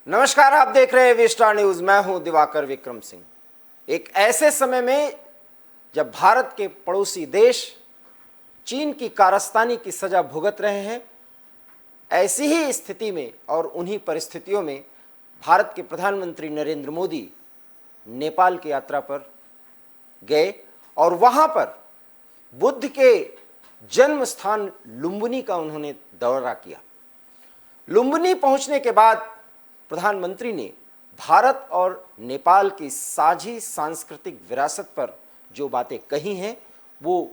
नमस्कार, आप देख रहे हैं वी-स्टार न्यूज। मैं हूं दिवाकर विक्रम सिंह। एक ऐसे समय में जब भारत के पड़ोसी देश चीन की कारस्तानी की सजा भुगत रहे हैं, ऐसी ही स्थिति में और उन्हीं परिस्थितियों में भारत के प्रधानमंत्री नरेंद्र मोदी नेपाल की यात्रा पर गए और वहां पर बुद्ध के जन्म स्थान लुम्बिनी का उन्होंने दौरा किया। लुम्बिनी पहुंचने के बाद प्रधानमंत्री ने भारत और नेपाल की साझी सांस्कृतिक विरासत पर जो बातें कही हैं वो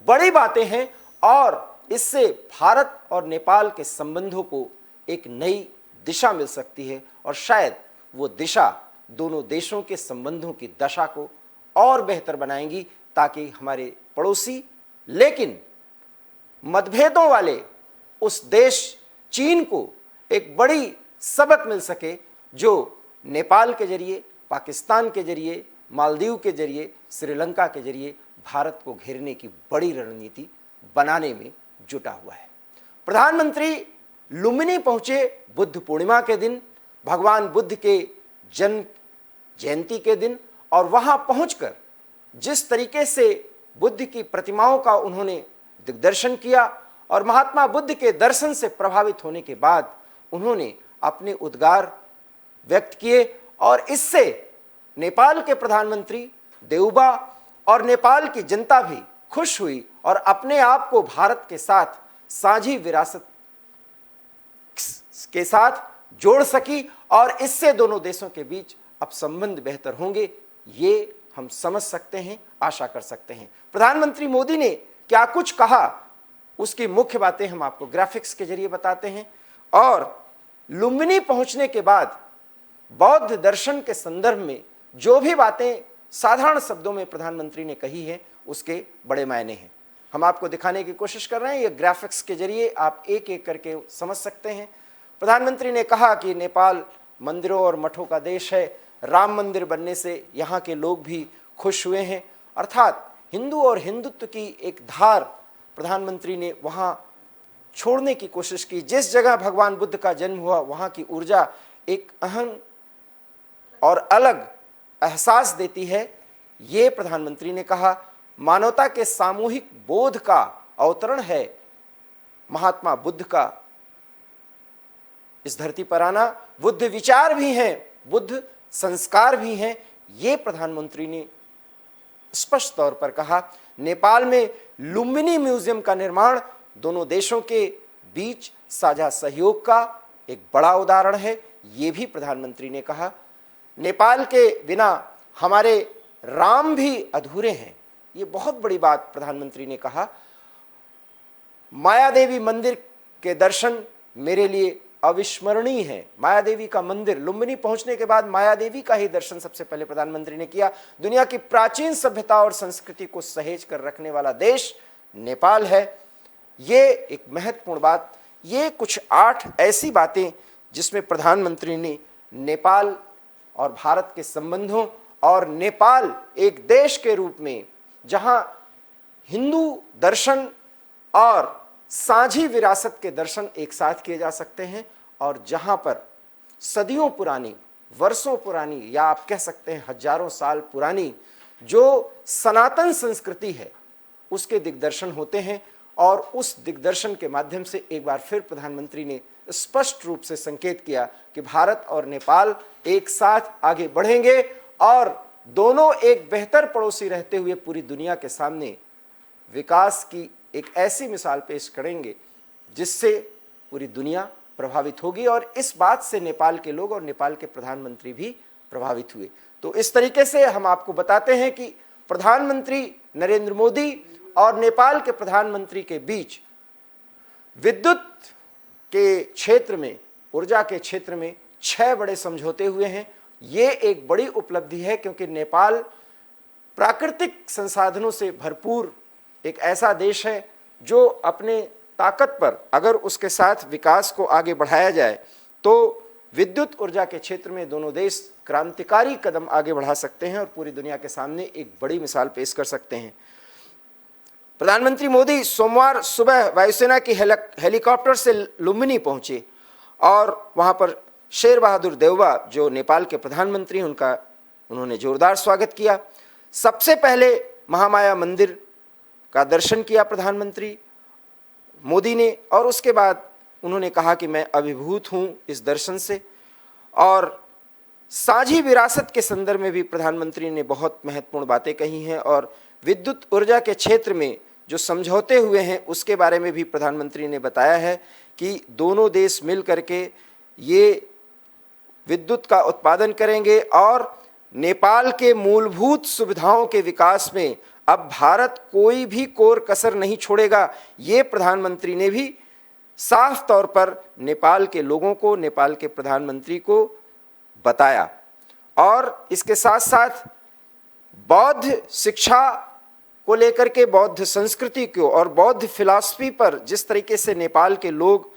बड़ी बातें हैं और इससे भारत और नेपाल के संबंधों को एक नई दिशा मिल सकती है और शायद वो दिशा दोनों देशों के संबंधों की दशा को और बेहतर बनाएंगी, ताकि हमारे पड़ोसी लेकिन मतभेदों वाले उस देश चीन को एक बड़ी सबक मिल सके, जो नेपाल के जरिए, पाकिस्तान के जरिए, मालदीव के जरिए, श्रीलंका के जरिए भारत को घेरने की बड़ी रणनीति बनाने में जुटा हुआ है। प्रधानमंत्री लुम्बिनी पहुंचे बुद्ध पूर्णिमा के दिन, भगवान बुद्ध के जन्म जयंती के दिन, और वहां पहुंचकर जिस तरीके से बुद्ध की प्रतिमाओं का उन्होंने दिग्दर्शन किया और महात्मा बुद्ध के दर्शन से प्रभावित होने के बाद उन्होंने अपने उद्गार व्यक्त किए और इससे नेपाल के प्रधानमंत्री देउबा और नेपाल की जनता भी खुश हुई और अपने आप को भारत के साथ साझी विरासत के साथ जोड़ सकी और इससे दोनों देशों के बीच अब संबंध बेहतर होंगे, ये हम समझ सकते हैं, आशा कर सकते हैं। प्रधानमंत्री मोदी ने क्या कुछ कहा, उसकी मुख्य बातें हम आपको ग्राफिक्स के जरिए बताते हैं। और लुम्बिनी पहुंचने के बाद बौद्ध दर्शन के संदर्भ में जो भी बातें साधारण शब्दों में प्रधानमंत्री ने कही है उसके बड़े मायने हैं। हम आपको दिखाने की कोशिश कर रहे हैं, ये ग्राफिक्स के जरिए आप एक एक करके समझ सकते हैं। प्रधानमंत्री ने कहा कि नेपाल मंदिरों और मठों का देश है, राम मंदिर बनने से यहाँ के लोग भी खुश हुए हैं, अर्थात हिंदू और हिंदुत्व की एक धार प्रधानमंत्री ने वहाँ छोड़ने की कोशिश की। जिस जगह भगवान बुद्ध का जन्म हुआ वहाँ की ऊर्जा एक अहम और अलग एहसास देती है, ये प्रधानमंत्री ने कहा। मानवता के सामूहिक बोध का अवतरण है महात्मा बुद्ध का इस धरती पर आना। बुद्ध विचार भी हैं, बुद्ध संस्कार भी हैं, ये प्रधानमंत्री ने स्पष्ट तौर पर कहा। नेपाल में लुम्बिनी म्यूजियम का निर्माण दोनों देशों के बीच साझा सहयोग का एक बड़ा उदाहरण है, ये भी प्रधानमंत्री ने कहा। नेपाल के बिना हमारे राम भी अधूरे हैं, ये बहुत बड़ी बात प्रधानमंत्री ने कहा। माया देवी मंदिर के दर्शन मेरे लिए अविस्मरणीय है। माया देवी का मंदिर, लुम्बिनी पहुंचने के बाद माया देवी का ही दर्शन सबसे पहले प्रधानमंत्री ने किया। दुनिया की प्राचीन सभ्यता और संस्कृति को सहेज कर रखने वाला देश नेपाल है, ये एक महत्वपूर्ण बात। ये कुछ 8 ऐसी बातें जिसमें प्रधानमंत्री ने नेपाल और भारत के संबंधों और नेपाल एक देश के रूप में जहां हिंदू दर्शन और साझी विरासत के दर्शन एक साथ किए जा सकते हैं और जहां पर सदियों पुरानी, वर्षों पुरानी या आप कह सकते हैं हजारों साल पुरानी जो सनातन संस्कृति है उसके दिग्दर्शन होते हैं। और उस दिग्दर्शन के माध्यम से एक बार फिर प्रधानमंत्री ने स्पष्ट रूप से संकेत किया कि भारत और नेपाल एक साथ आगे बढ़ेंगे और दोनों एक बेहतर पड़ोसी रहते हुए पूरी दुनिया के सामने विकास की एक ऐसी मिसाल पेश करेंगे जिससे पूरी दुनिया प्रभावित होगी। और इस बात से नेपाल के लोग और नेपाल के प्रधानमंत्री भी प्रभावित हुए। तो इस तरीके से हम आपको बताते हैं कि प्रधानमंत्री नरेंद्र मोदी और नेपाल के प्रधानमंत्री के बीच विद्युत के क्षेत्र में, ऊर्जा के क्षेत्र में 6 बड़े समझौते हुए हैं। ये एक बड़ी उपलब्धि है क्योंकि नेपाल प्राकृतिक संसाधनों से भरपूर एक ऐसा देश है जो अपने ताकत पर अगर उसके साथ विकास को आगे बढ़ाया जाए तो विद्युत ऊर्जा के क्षेत्र में दोनों देश क्रांतिकारी कदम आगे बढ़ा सकते हैं और पूरी दुनिया के सामने एक बड़ी मिसाल पेश कर सकते हैं। प्रधानमंत्री मोदी सोमवार सुबह वायुसेना की हेलीकॉप्टर से लुम्बिनी पहुंचे और वहां पर शेर बहादुर देउबा जो नेपाल के प्रधानमंत्री हैं, उन्होंने जोरदार स्वागत किया। सबसे पहले महामाया मंदिर का दर्शन किया प्रधानमंत्री मोदी ने, और उसके बाद उन्होंने कहा कि मैं अभिभूत हूँ इस दर्शन से। और साझी विरासत के संदर्भ में भी प्रधानमंत्री ने बहुत महत्वपूर्ण बातें कही हैं, और विद्युत ऊर्जा के क्षेत्र में जो समझौते हुए हैं उसके बारे में भी प्रधानमंत्री ने बताया है कि दोनों देश मिल करके ये विद्युत का उत्पादन करेंगे, और नेपाल के मूलभूत सुविधाओं के विकास में अब भारत कोई भी कोर कसर नहीं छोड़ेगा। ये प्रधानमंत्री ने भी साफ तौर पर नेपाल के लोगों को, नेपाल के प्रधानमंत्री को बताया। और इसके साथ साथ बौद्ध शिक्षा को लेकर के, बौद्ध संस्कृति को और बौद्ध फिलॉसफी पर जिस तरीके से नेपाल के लोग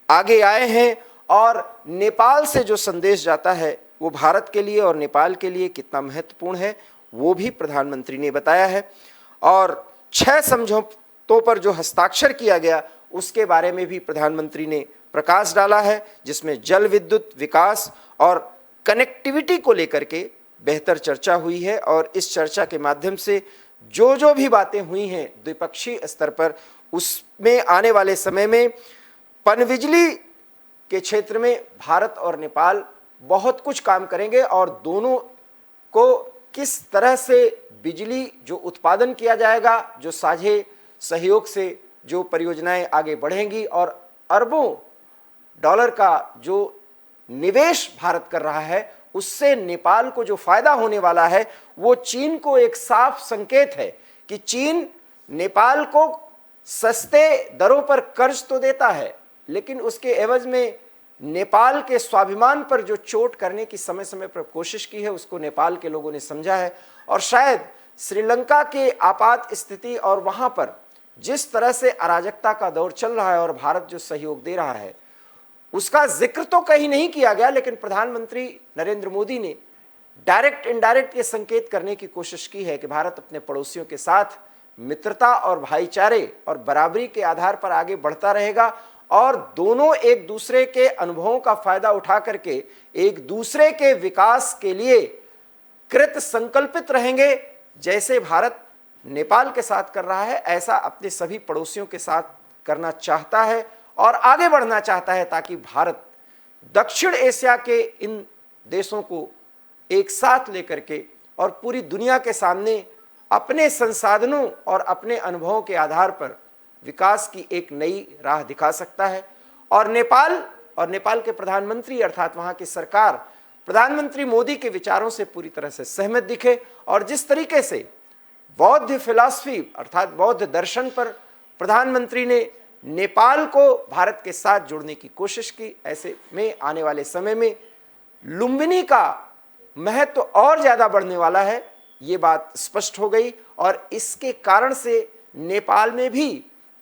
आगे आए हैं, और नेपाल से जो संदेश जाता है वो भारत के लिए और नेपाल के लिए कितना महत्वपूर्ण है, वो भी प्रधानमंत्री ने बताया है। और 6 समझौतों पर जो हस्ताक्षर किया गया उसके बारे में भी प्रधानमंत्री ने प्रकाश डाला है, जिसमें जल विद्युत विकास और कनेक्टिविटी को लेकर के बेहतर चर्चा हुई है। और इस चर्चा के माध्यम से जो भी बातें हुई हैं द्विपक्षीय स्तर पर, उसमें आने वाले समय में पनबिजली के क्षेत्र में भारत और नेपाल बहुत कुछ काम करेंगे, और दोनों को किस तरह से बिजली जो उत्पादन किया जाएगा, जो साझे सहयोग से जो परियोजनाएं आगे बढ़ेंगी, और अरबों डॉलर का जो निवेश भारत कर रहा है, उससे नेपाल को जो फायदा होने वाला है वो चीन को एक साफ संकेत है कि चीन नेपाल को सस्ते दरों पर कर्ज तो देता है, लेकिन उसके एवज में नेपाल के स्वाभिमान पर जो चोट करने की समय समय पर कोशिश की है उसको नेपाल के लोगों ने समझा है। और शायद श्रीलंका के आपात स्थिति और वहां पर जिस तरह से अराजकता का दौर चल रहा है और भारत जो सहयोग दे रहा है उसका जिक्र तो कहीं नहीं किया गया, लेकिन प्रधानमंत्री नरेंद्र मोदी ने डायरेक्ट इनडायरेक्ट ये संकेत करने की कोशिश की है कि भारत अपने पड़ोसियों के साथ मित्रता और भाईचारे और बराबरी के आधार पर आगे बढ़ता रहेगा, और दोनों एक दूसरे के अनुभवों का फायदा उठा करके एक दूसरे के विकास के लिए कृत संकल्पित रहेंगे। जैसे भारत नेपाल के साथ कर रहा है, ऐसा अपने सभी पड़ोसियों के साथ करना चाहता है और आगे बढ़ना चाहता है, ताकि भारत दक्षिण एशिया के इन देशों को एक साथ लेकर के और पूरी दुनिया के सामने अपने संसाधनों और अपने अनुभवों के आधार पर विकास की एक नई राह दिखा सकता है। और नेपाल के प्रधानमंत्री अर्थात वहां की सरकार प्रधानमंत्री मोदी के विचारों से पूरी तरह से सहमत दिखे, और जिस तरीके से बौद्ध फिलॉसफी अर्थात बौद्ध दर्शन पर प्रधानमंत्री ने नेपाल को भारत के साथ जोड़ने की कोशिश की, ऐसे में आने वाले समय में लुम्बिनी का महत्व और ज्यादा बढ़ने वाला है, ये बात स्पष्ट हो गई। और इसके कारण से नेपाल में भी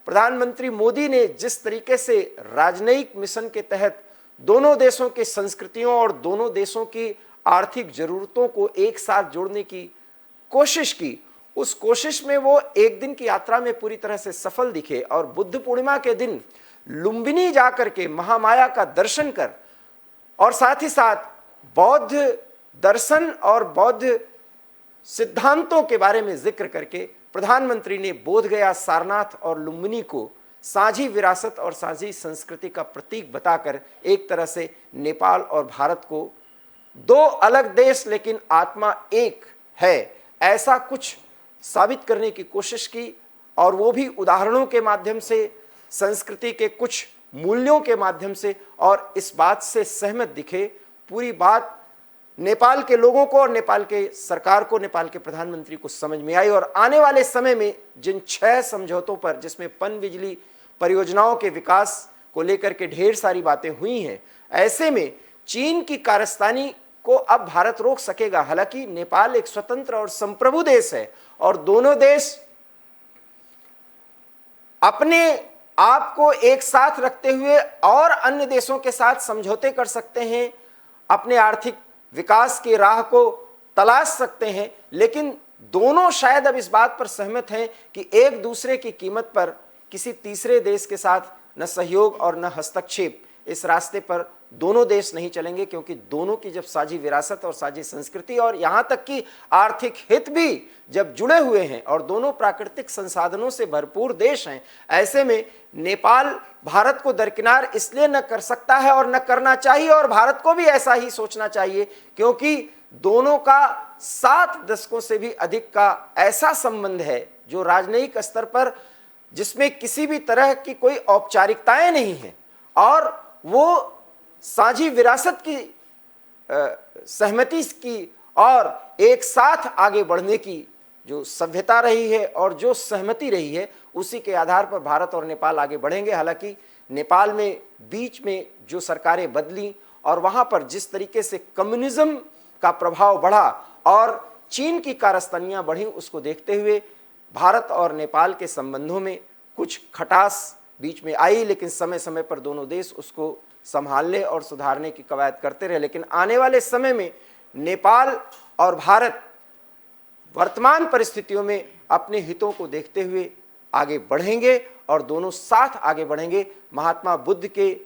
प्रधानमंत्री मोदी ने जिस तरीके से राजनयिक मिशन के तहत दोनों देशों की संस्कृतियों और दोनों देशों की आर्थिक जरूरतों को एक साथ जोड़ने की कोशिश की, उस कोशिश में वो एक दिन की यात्रा में पूरी तरह से सफल दिखे। और बुद्ध पूर्णिमा के दिन लुम्बिनी जाकर के महामाया का दर्शन कर और साथ ही साथ बौद्ध दर्शन और बौद्ध सिद्धांतों के बारे में जिक्र करके प्रधानमंत्री ने बोधगया, सारनाथ और लुम्बिनी को साझी विरासत और साझी संस्कृति का प्रतीक बताकर एक तरह से नेपाल और भारत को दो अलग देश लेकिन आत्मा एक है, ऐसा कुछ साबित करने की कोशिश की। और वो भी उदाहरणों के माध्यम से, संस्कृति के कुछ मूल्यों के माध्यम से, और इस बात से सहमत दिखे। पूरी बात नेपाल के लोगों को और नेपाल के सरकार को, नेपाल के प्रधानमंत्री को समझ में आई। और आने वाले समय में जिन 6 समझौतों पर, जिसमें पनबिजली परियोजनाओं के विकास को लेकर के ढेर सारी बातें हुई हैं, ऐसे में चीन की कारस्तानी को अब भारत रोक सकेगा। हालांकि नेपाल एक स्वतंत्र और संप्रभु देश है और दोनों देश अपने आप को एक साथ रखते हुए और अन्य देशों के साथ समझौते कर सकते हैं, अपने आर्थिक विकास की राह को तलाश सकते हैं, लेकिन दोनों शायद अब इस बात पर सहमत हैं कि एक दूसरे की कीमत पर किसी तीसरे देश के साथ न सहयोग और न हस्तक्षेप, इस रास्ते पर दोनों देश नहीं चलेंगे, क्योंकि दोनों की जब साझी विरासत और साझी संस्कृति और यहां तक कि आर्थिक हित भी जब जुड़े हुए हैं और दोनों प्राकृतिक संसाधनों से भरपूर देश हैं, ऐसे में नेपाल भारत को दरकिनार इसलिए न कर सकता है और न करना चाहिए, और भारत को भी ऐसा ही सोचना चाहिए, क्योंकि दोनों का 7 दशकों से भी अधिक का ऐसा संबंध है जो राजनयिक स्तर पर, जिसमें किसी भी तरह की कोई औपचारिकताएं नहीं हैं, और वो साझी विरासत की सहमति की और एक साथ आगे बढ़ने की जो सभ्यता रही है और जो सहमति रही है, उसी के आधार पर भारत और नेपाल आगे बढ़ेंगे। हालांकि नेपाल में बीच में जो सरकारें बदली और वहां पर जिस तरीके से कम्युनिज्म का प्रभाव बढ़ा और चीन की कारस्तानियां बढ़ी, उसको देखते हुए भारत और नेपाल के संबंधों में कुछ खटास बीच में आई, लेकिन समय समय पर दोनों देश उसको संभालने और सुधारने की कवायद करते रहे। लेकिन आने वाले समय में नेपाल और भारत वर्तमान परिस्थितियों में अपने हितों को देखते हुए आगे बढ़ेंगे और दोनों साथ आगे बढ़ेंगे। महात्मा बुद्ध के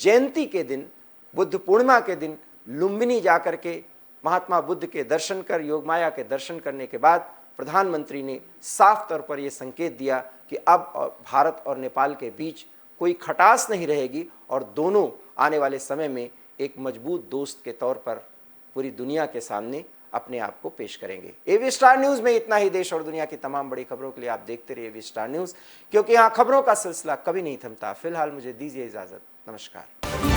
जयंती के दिन, बुद्ध पूर्णिमा के दिन लुम्बिनी जाकर के महात्मा बुद्ध के दर्शन कर, योगमाया के दर्शन करने के बाद प्रधानमंत्री ने साफ तौर पर यह संकेत दिया कि अब भारत और नेपाल के बीच कोई खटास नहीं रहेगी और दोनों आने वाले समय में एक मजबूत दोस्त के तौर पर पूरी दुनिया के सामने अपने आप को पेश करेंगे। एवी स्टार न्यूज में इतना ही। देश और दुनिया की तमाम बड़ी खबरों के लिए आप देखते रहिए एवी स्टार न्यूज, क्योंकि यहाँ खबरों का सिलसिला कभी नहीं थमता। फिलहाल मुझे दीजिए इजाजत। नमस्कार।